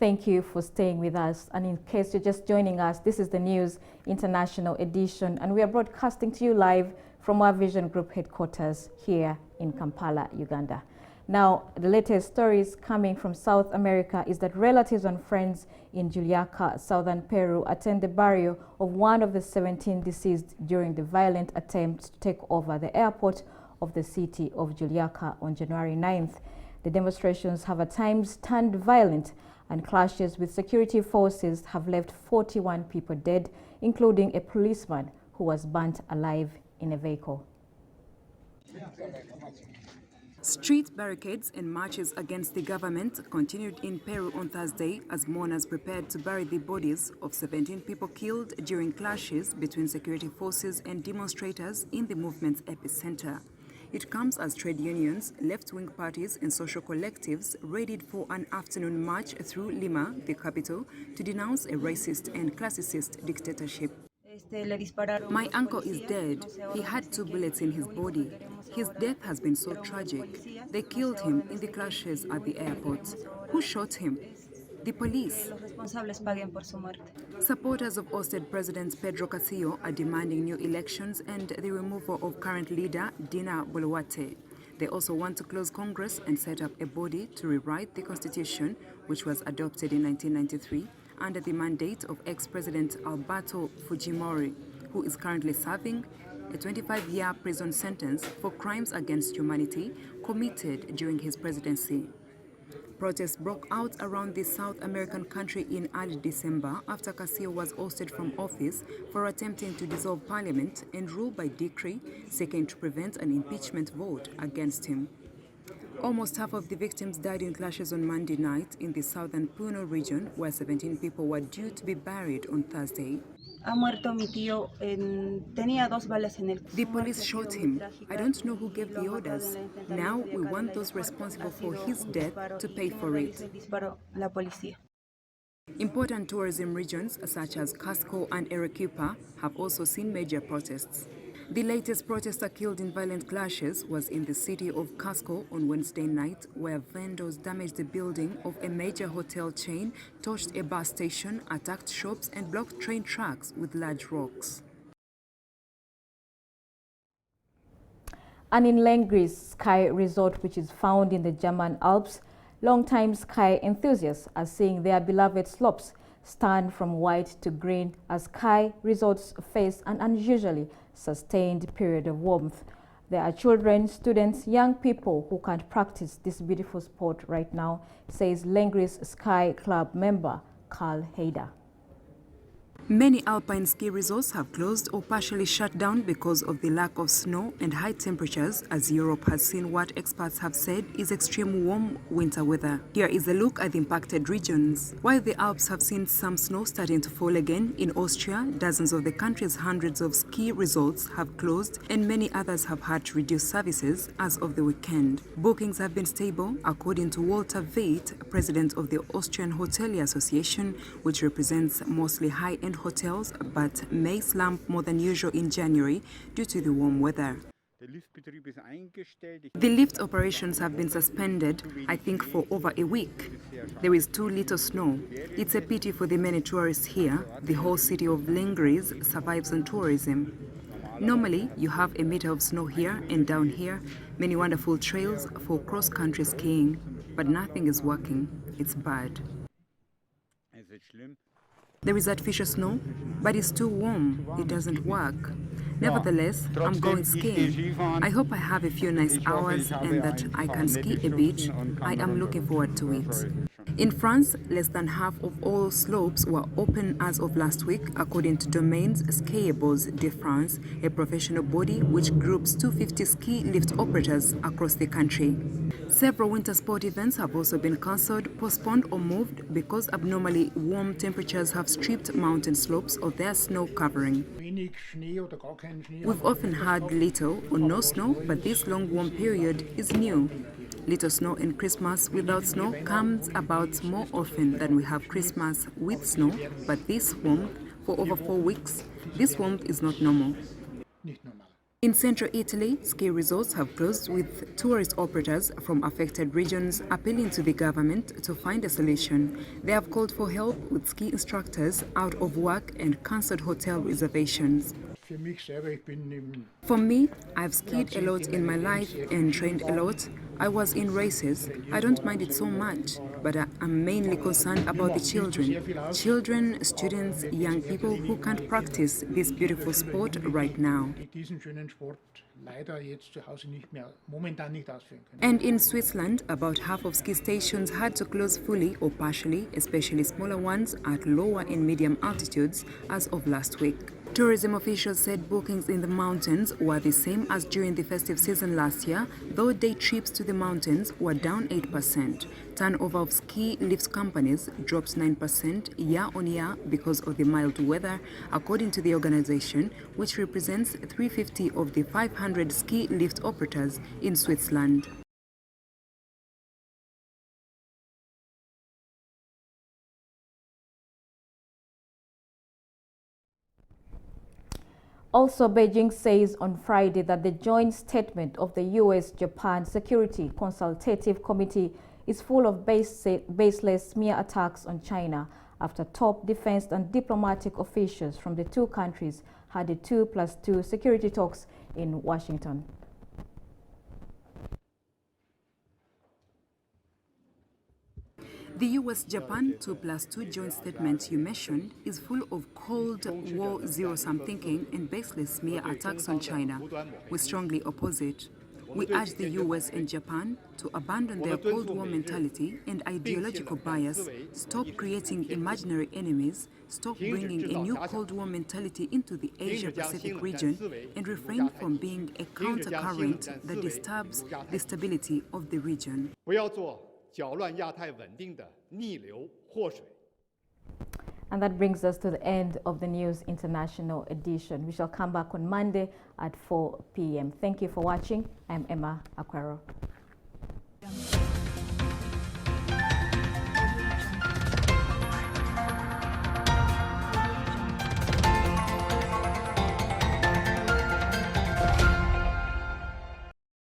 Thank you for staying with us. And in case you're just joining us, this is the News International edition, and we are broadcasting to you live from our Vision Group headquarters here in Kampala, Uganda. Now, the latest stories coming from South America is that relatives and friends in Juliaca, southern Peru, attend the burial of one of the 17 deceased during the violent attempt to take over the airport of the city of Juliaca on January 9th. The demonstrations have at times turned violent, and clashes with security forces have left 41 people dead, including a policeman who was burnt alive in a vehicle. Street barricades and marches against the government continued in Peru on Thursday as mourners prepared to bury the bodies of 17 people killed during clashes between security forces and demonstrators in the movement's epicenter. It comes as trade unions, left-wing parties and social collectives readied for an afternoon march through Lima, the capital, to denounce a racist and classicist dictatorship. My uncle is dead. He had 2 bullets in his body. His death has been so tragic. They killed him in the clashes at the airport. Who shot him? The police. Supporters of ousted President Pedro Castillo are demanding new elections and the removal of current leader Dina Boluarte. They also want to close Congress and set up a body to rewrite the constitution, which was adopted in 1993 under the mandate of ex-President Alberto Fujimori, who is currently serving a 25-year prison sentence for crimes against humanity committed during his presidency. Protests broke out around the South American country in early December after Castillo was ousted from office for attempting to dissolve parliament and rule by decree, seeking to prevent an impeachment vote against him. Almost half of the victims died in clashes on Monday night in the southern Puno region, where 17 people were due to be buried on Thursday. The police shot him. I don't know who gave the orders. Now we want those responsible for his death to pay for it. Important tourism regions such as Cusco and Arequipa have also seen major protests. The latest protester killed in violent clashes was in the city of Cusco on Wednesday night, where vendors damaged the building of a major hotel chain, torched a bus station, attacked shops and blocked train tracks with large rocks. And in Lengris Ski Resort, which is found in the German Alps, longtime ski enthusiasts are seeing their beloved slopes turn from white to green as ski resorts face an unusually sustained period of warmth. There are children, students, young people who can't practice this beautiful sport right now, says Lengris Ski Club member Carl Heider. Many alpine ski resorts have closed or partially shut down because of the lack of snow and high temperatures, as Europe has seen what experts have said is extreme warm winter weather. Here is a look at the impacted regions. While the Alps have seen some snow starting to fall again, in Austria, dozens of the country's hundreds of ski resorts have closed and many others have had to reduce services as of the weekend. Bookings have been stable, according to Walter Veit, president of the Austrian Hotelier Association, which represents mostly high-end hotels, but may slump more than usual in January due to the warm weather. The lift operations have been suspended, I think, for over a week. There is too little snow. It's a pity for the many tourists here. The whole city of Lengris survives on tourism. Normally, you have a meter of snow here and down here, many wonderful trails for cross-country skiing, but nothing is working. It's bad. There is artificial snow, but it's too warm. It doesn't work. Nevertheless, I'm going skiing. I hope I have a few nice hours and that I can ski a bit. I am looking forward to it. In France, less than half of all slopes were open as of last week, according to Domaines Skiables de France, a professional body which groups 250 ski lift operators across the country. Several winter sport events have also been cancelled, postponed or moved because abnormally warm temperatures have stripped mountain slopes of their snow covering. We've often had little or no snow, but this long warm period is new. Little snow and Christmas without snow comes about more often than we have Christmas with snow, but this warmth for over 4 weeks, this warmth is not normal. In central Italy, ski resorts have closed, with tourist operators from affected regions appealing to the government to find a solution. They have called for help, with ski instructors out of work and cancelled hotel reservations. For me, I've skied a lot in my life and trained a lot. I was in races. I don't mind it so much, but I'm mainly concerned about the children. Children, students, young people who can't practice this beautiful sport right now. And in Switzerland, about half of ski stations had to close fully or partially, especially smaller ones at lower and medium altitudes, as of last week. Tourism officials said bookings in the mountains were the same as during the festive season last year, though day trips to the mountains were down 8%. Turnover of ski lifts companies dropped 9% year-on-year because of the mild weather, according to the organization, which represents 350 of the 500 ski lift operators in Switzerland. Also, Beijing says on Friday that the joint statement of the U.S.-Japan Security Consultative Committee is full of baseless smear attacks on China after top defense and diplomatic officials from the two countries had the 2+2 security talks in Washington. The US-Japan 2+2 joint statement you mentioned is full of Cold War zero-sum thinking and baseless smear attacks on China. We strongly oppose it. We urge the US and Japan to abandon their Cold War mentality and ideological bias, stop creating imaginary enemies, stop bringing a new Cold War mentality into the Asia-Pacific region, and refrain from being a countercurrent that disturbs the stability of the region. And that brings us to the end of the News International edition. We shall come back on Monday at 4 p.m. Thank you for watching. I'm Emma Akwero.